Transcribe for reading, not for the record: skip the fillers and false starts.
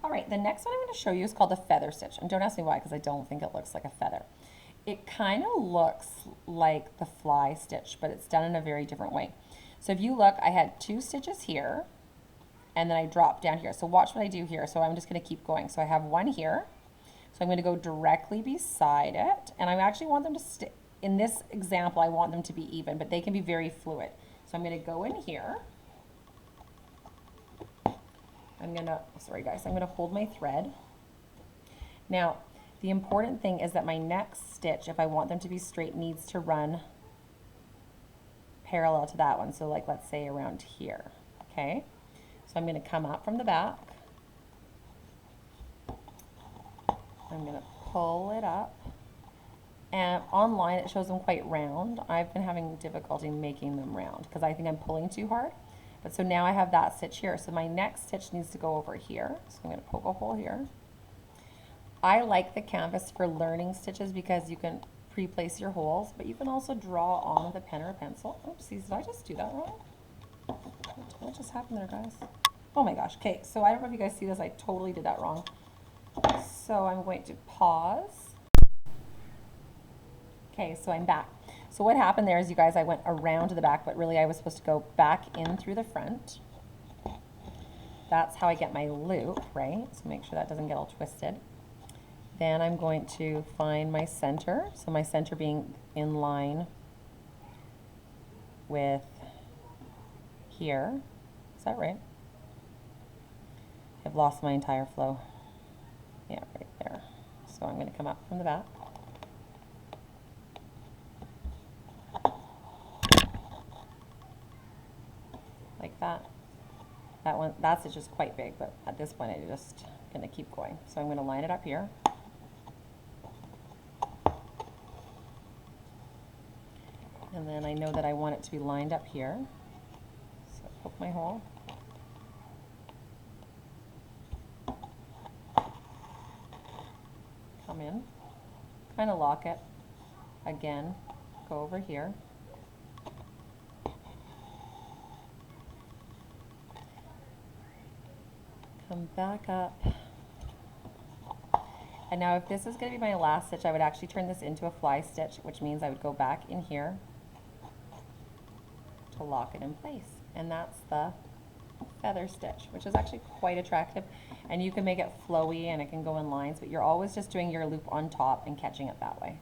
All right, the next one I'm going to show you is called a feather stitch. And don't ask me why, because I don't think it looks like a feather. It kind of looks like the fly stitch, but it's done in a very different way. So if you look, I had 2 stitches here, and then I dropped down here. So watch what I do here. So I'm just going to keep going. So I have 1 here. So I'm going to go directly beside it, and I actually want them to stay. In this example, I want them to be even, but they can be very fluid. So I'm going to go in here. Sorry guys, I'm going to hold my thread. Now, the important thing is that my next stitch, if I want them to be straight, needs to run parallel to that one. So like, let's say around here, okay? So I'm going to come up from the back. I'm going to pull it up. And online it shows them quite round. I've been having difficulty making them round because I think I'm pulling too hard. But so now I have that stitch here. So my next stitch needs to go over here. So I'm going to poke a hole here. I like the canvas for learning stitches because you can pre-place your holes, but you can also draw on with a pen or a pencil. Oopsies, did I just do that wrong? What just happened there, guys? Oh my gosh. Okay, so I don't know if you guys see this. I totally did that wrong. So I'm going to pause. Okay, so I'm back. So what happened there is, you guys, I went around to the back, but really I was supposed to go back in through the front. That's how I get my loop, right? So make sure that doesn't get all twisted. Then I'm going to find my center. So my center being in line with here. Is that right? I've lost my entire flow. Yeah, right there. So I'm going to come up from the back. Like that. That stitch is quite big, but at this point I'm just going to keep going. So I'm going to line it up here. And then I know that I want it to be lined up here. So poke my hole. Come in. Kind of lock it. Again, go over here. Come back up. And now if this is going to be my last stitch, I would actually turn this into a fly stitch, which means I would go back in here to lock it in place. And that's the feather stitch, which is actually quite attractive. And you can make it flowy and it can go in lines, but you're always just doing your loop on top and catching it that way.